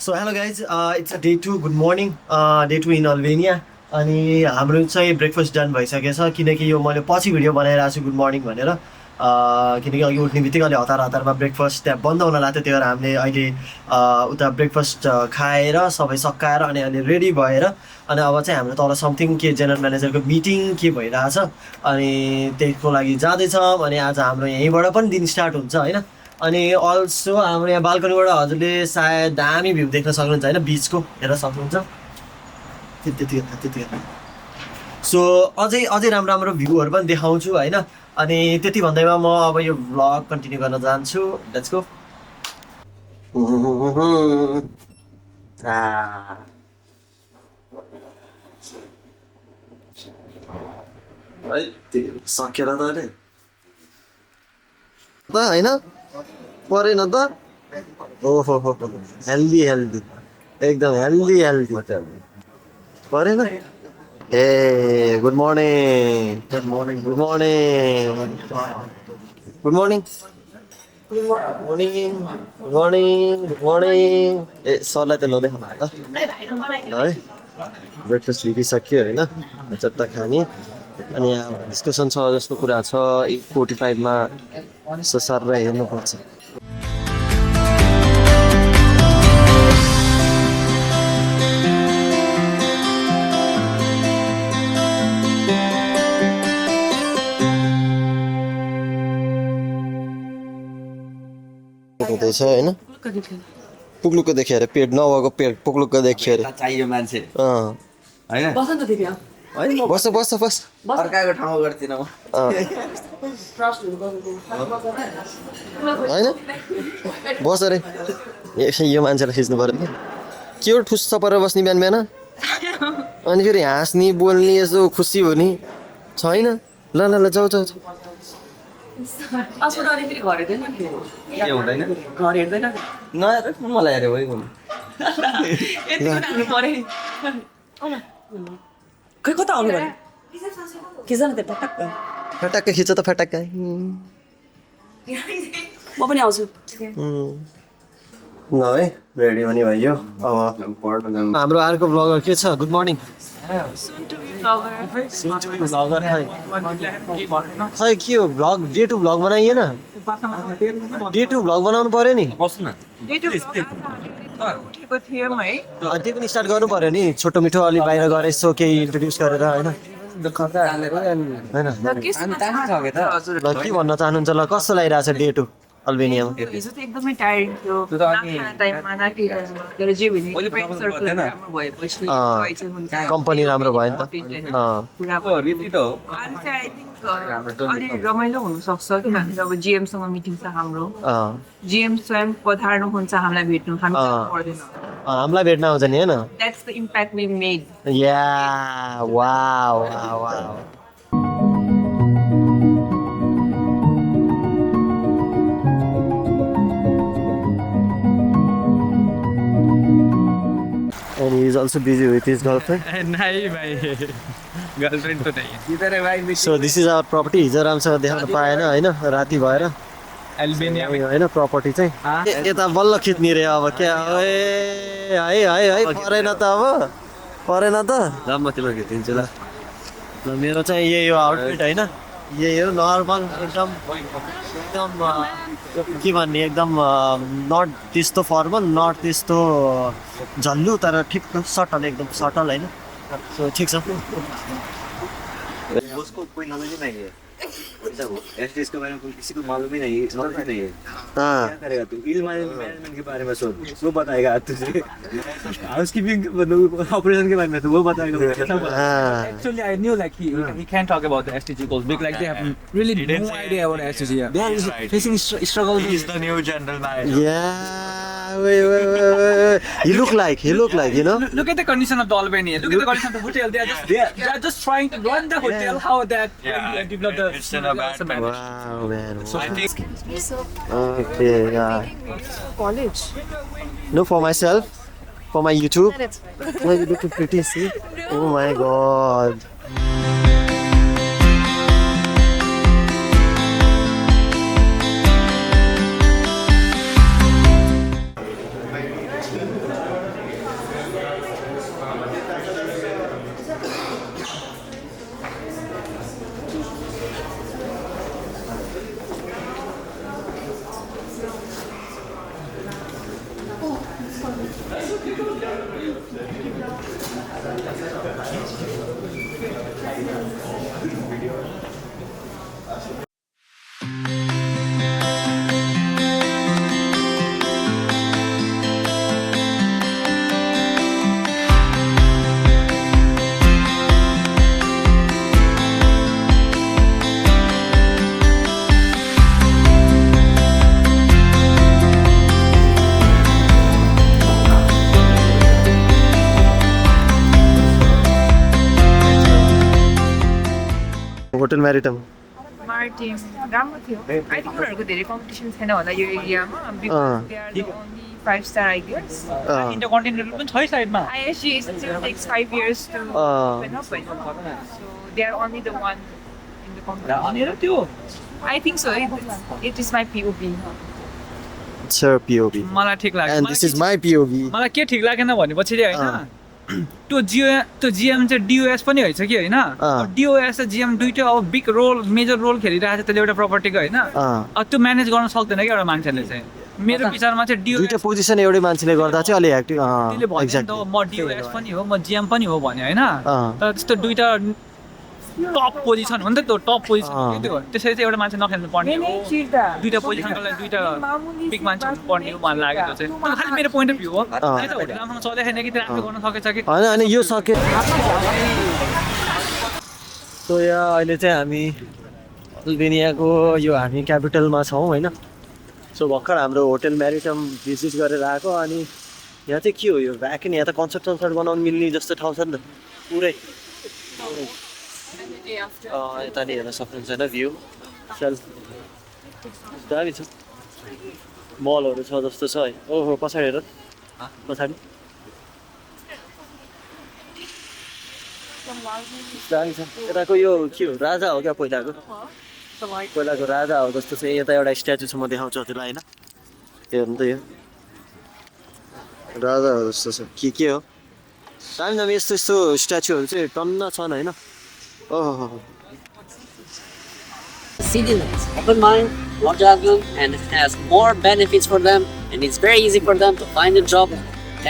So hello guys, it's a day 2. Good morning. Day 2 in Albania. अनि हाम्रो चाहिँ breakfast done भइसकेछ किनकि यो मैले पछि भिडियो बनाइरहेको छु गुड मर्निङ भनेर किनकि अघि उठ्ने बित्तिकै अलि हतारमा ब्रेकफास्ट त्यहाँ बन्द हुन लाग्थ्यो त्यही भएर हामीले अहिले उता ब्रेकफास्ट खाएर सबै सकाएर अनि अहिले रेडी भएर अनि अब चाहिँ हाम्रो तल समथिङ के जेनरल म्यानेजरको मिटिङ के भइरहेछ अनि त्यसको लागि जाँदैछौँ अनि आज हाम्रो यहीँबाट पनि दिन स्टार्ट हुन्छ होइन अनि अल्सो हाम्रो यहाँ बाल्कनीबाट हजुरले सायद दामी भ्यू देख्न सक्नुहुन्छ होइन बिचको हेर्न सक्नुहुन्छ त्यति सो अझै राम्रो भ्यूहरू पनि देखाउँछु होइन अनि त्यति भन्दैमा म अब यो भ्लग कन्टिन्यू गर्न जान्छु लेट्स गो सकेर त अरे होइन परेन त ओहो हो हेल्दी एकदम हेल्दी परेन ए गुड मर्निङ ए सरलाई त नदेखाउनु है ब्रेकफास्ट लिइसक्यो होइन चट्टा खाने अनि यहाँ डिस्कसन छ जस्तो कुरा छ 8:45 मा सर हेर्नुपर्छ हुँदैछ होइन पुग्लुक्क देख्यो अरे पेट नभएको पेट पुग्लुक्क देख्यो अरे चाहियो मान्छे होइन बस न दिव्या बस अर्काको ठाउँमा गर्दिन म होइन बस अरे यो मान्छेलाई खिच्नु पर्यो नि के हो ठुस्स परेर बस्ने बिहान अनि फेरि हाँस्ने बोल्ने यसो खुसी हुने छैन ल जाऊ अस्पतालले फेरि घर हेर्दैन के हुँदैन घर हेर्दैन नहेर मलाई हेऱ्यो है यति पनि परे खै कता आउनु भने खिच न त्यो फटाक्क खिच त फटाक्क म पनि आउँछु ल है रेडी पनि भयो अब हाम्रो अर्को ब्लगर के छ गुड मर्निङ खै के हो भ्लग डे 2 भ्लग बनाइएन डे 2 भ्लग बनाउनु पर्यो नि त्यो पनि स्टार्ट गर्नु पर्यो नि छोटो मिठो अलि बाहिर गएर यसो केही इन्ट्रोड्युस गरेर होइन ल के भन्न चाहनुहुन्छ ल कस्तो लागिरहेछ डे 2 अल्बेनियामा हिजो त एकदमै टायर्ड थियो कम्पनी राम्रो भयो नि त अलि रमाइलो हुनसक्छ किनभने अब जिएमसँग मिटिङ छ हाम्रो जिएम स्वयं पधार्नुहुन्छ हामीलाई भेट्नु हामी पर्दैन हामीलाई भेट्न आउँछ नि होइन that's the impact we made या wow And he is also busy with his girlfriend. नहीं भाई गर्लफ्रेंड तो नहीं इधर है भाई So this is our property. हिजो राम्रोसँग देखाउन पाएन होइन राति भएर अल्बेनिया में होइन प्रपर्टी चाहिँ यता बल्ल खिच्ने रे अब क्या है परेन त अब परेन त ल म तिम्रो खिचिदिन्छु ल मेरो चाहिँ यही हो आउटफिट होइन यही हो नर्मल एकदम के भन्ने एकदम नट त्यस्तो फर्मल नट त्यस्तो झल्लु तर ठिक सटल एकदम सटल होइन सो ठिक छ उसको कोई नॉलेज नहीं है ऐसा वो एसडीएस के बारे में किसी को मालूम ही नहीं है नॉलेज नहीं है क्या करेगा तू इल मैनेजमेंट के बारे में सोच वो बताएगा तुझे हाउस कीपिंग ऑपरेशन के बारे में तो वो बताएगा actually I knew like he can't talk about the STG goals because like they have really no idea about STG. They are facing struggle. He's the new general manager. Yeah, wait. He look like, you know. Look at the condition of the Albania. Look at the condition of the hotel. They are just trying to run the hotel. How that develop the. It's in a bad condition. Wow, man. So I think Okay, yeah. college No, for myself, for my YouTube. Why you looking pretty? See? Oh my God. Hotel म्यारिटम Martin राम्रो थियो I think उनीहरूको धेरै competition छैन होला यो एरियामा because they are the only 5-star I guess Intercontinental पनि छ है साइडमा ISG still takes 5 years to open up, so they are only the one in the competition. भनेर त्यो I think so. It is my POV. Sir POV मलाई ठिक लाग्यो and this is my POV मलाई के ठिक लागेन भनेपछि चाहिँ होइन त्यो जिएम चाहिँ डिओएस पनि होइन कि होइन डिओएस र जिएम दुइटै अब बिग रोल मेजर रोल खेलिरहेको छ त्यसले एउटा प्रपर्टीको होइन अब त्यो म्यानेज गर्न सक्दैन कि एउटा मान्छेले चाहिँ मेरो विचारमा चाहिँ डिओएस दुईटा पोजिसन एउटै मान्छेले गर्दा चाहिँ अलि एक्टिभ त्यसले भन्यो नि त म डिओएस पनि हो म जिएम पनि हो भन्यो होइन तर त्यस्तो दुइटा टप पोजिसन हो नि त त्यो टप पोजिसन हो त्यो त्यसरी चाहिँ एउटा मान्छे नखेल्नु पर्ने हो दुइटा पोजिसनको लागि दुइटा बिग मान्छे हुनु पर्ने हो मलाई लाग्यो त्यो चाहिँ त्यो खालि मेरो पोइन्ट अफ भ्यू हो त्यो त होटल राम्रोसँग चल्दै छैन कि त्यो राम्रो गर्न सकेछ कि होइन अनि यो सके सो यहाँ अहिले चाहिँ हामी अल्बेनियाको यो हामी क्यापिटलमा छौँ होइन सो भर्खर हाम्रो होटल म्यारिटम भिजिट गरेर आएको अनि यहाँ चाहिँ के हो यो भ्याकेन यहाँ त कन्सर्ट बनाउनु मिल्ने जस्तो ठाउँ छ नि त पुरै यता नि हेर्न सक्नुहुन्छ होइन भ्यू चल दामी छ मलहरू छ जस्तो छ है ओहो पछाडि हेर पछाडि दामी छ यताको यो के हो राजा हो क्या पहिलाको राजा हो जस्तो चाहिँ यता एउटा स्ट्याचु छ म देखाउँछु हजुरलाई होइन हेर्नु त यो राजा हो जस्तो छ के हो दामी दामी यस्तो यस्तो स्ट्याचुहरू चाहिँ टन्न छन् होइन ओहो City is open mind, more judgment, and it has more benefits for them, and it's very easy for them to find a job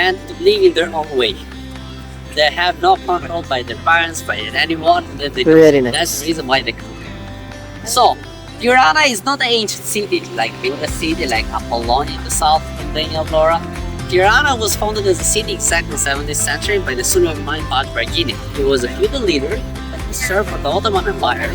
and to live in their own way. They have no control by their parents, by anyone that they do. Very nice. That's the reason why they come. So, Tirana is not an ancient city like a city like Apollonia in the south of Albania, Flora. Tirana was founded as a city exactly in the 17th century by the Suleiman Pad Bargini. He was a feudal leader that served for the Ottoman Empire.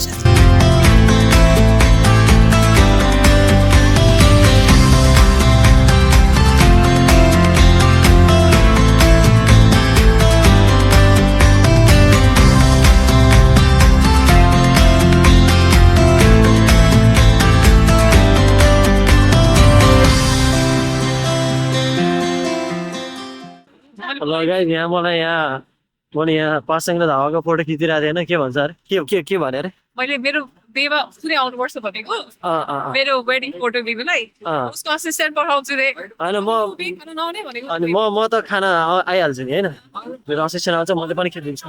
ल guys यहाँ मलाई मैले यहाँ पासाङ र धावाको photo खिचिरहेको थिएन के भन्छ अरे के भन्यो अरे मैले मेरो बेवा कुनै आउनुपर्छ भनेको मेरो वेडिङ फोटो दिनुलाई उसको असिस्टेन्ट पठाउँछु रे होइन नआउने भनेको अनि म त खाना आइहाल्छु नि होइन मेरो असिस्टेन्ट आउँछ मैले पनि खिचिदिन्छु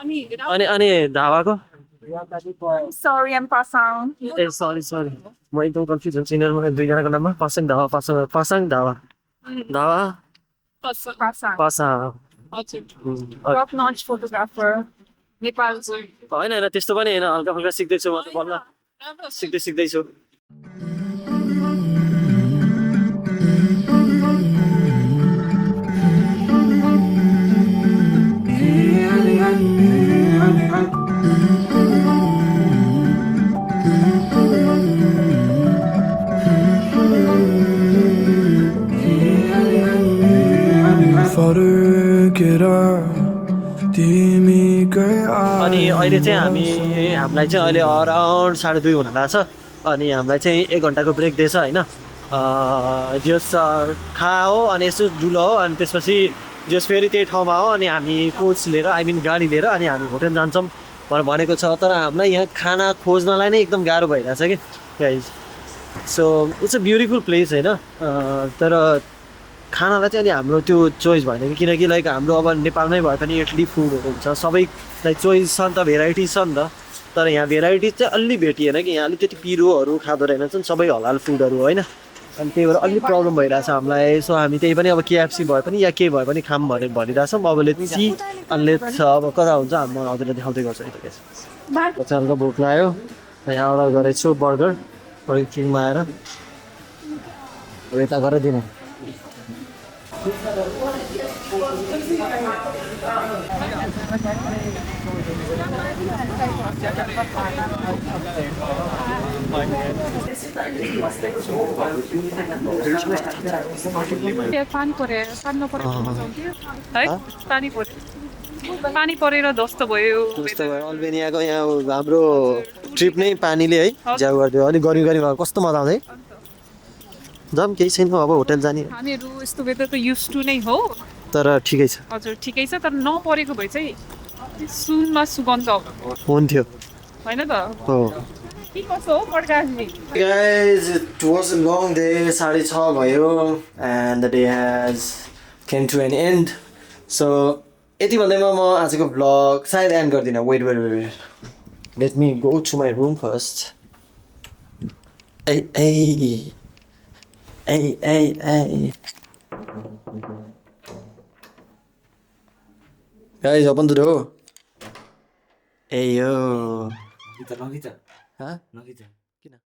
अनि अनि धावाको सरी एम पासाङ ए सरी म एकदम कन्फ्युज हुन्छु यिनीहरू दुईजनाको नाममा Pasang Dawa Pasang top notch photographer Nepal होइन होइन त्यस्तो पनि होइन हल्का फुल्का सिक्दैछु म त बल्ल सिक्दैछु अनि अहिले चाहिँ हामीलाई चाहिँ अहिले अराउन्ड 2:30 हुन लाग्छ अनि हामीलाई चाहिँ 1 घन्टाको ब्रेक दिएछ होइन जस खाओ अनि यसो डुलो अनि त्यसपछि जस फेरि त्यही ठाउँमा हो अनि हामी कोच लिएर गाडी लिएर अनि हामी होटल जान्छौँ भनेको छ तर हामीलाई यहाँ खाना खोज्नलाई नै एकदम गाह्रो भइरहेछ कि guys so it's a beautiful place होइन तर खानालाई चाहिँ अनि हाम्रो त्यो चोइस भएन कि किनकि लाइक हाम्रो अब नेपालमै भए पनि इडली फुडहरू हुन्छ सबैलाई चोइस छ नि त भेराइटिज छ नि त तर यहाँ भेराइटिज चाहिँ अलि भेटिएन कि यहाँ अलिकति पिरोहरू खाँदो रहेनछन् सबै हलाल फुडहरू होइन अनि त्यही भएर अलिक प्रब्लम भइरहेछ हामीलाई सो हामी त्यही पनि अब केएफसी भए पनि या के भए पनि खाम भनेर भनिरहेछौँ अब लेट्स सी अनि लेट्स अब कता हुन्छ म हजुरलाई देखाउँदै गर्छु है त पछि हल्का भोक लाग्यो यहाँ अर्डर गरेको छु बर्गर बर्गर किङमा आएर अब यता गरेर दिनु पानी परेर सानो परेर है पानी परेर ध्वस्त भयो जस्तो भयो अल्बेनियाको यहाँ हाम्रो ट्रिप नै पानीले है ज्याउ गरिदियो अनि गर्मी गर्मी कस्तो मजा आउँछ है जाऊँ केही छैन अब होटल जाने हामीहरू यस्तो वेदर त युज टु नै हो तर ठिकै छ हजुर ठिकै छ तर नपरेको भए चाहिँ सुनमा सुगन्ध हुन्थ्यो होइन त हो के कसो हो प्रकाशजी Guys, it was a long day, 6:30 भयो and the day has came to an end. So, यति भन्दैमा म आजको vlog सायद एन्ड गर्दिनँ. Wait. Let me go to my room first. Hey. Guys, open the door. Hey yo. Nakita. Huh? Nakita.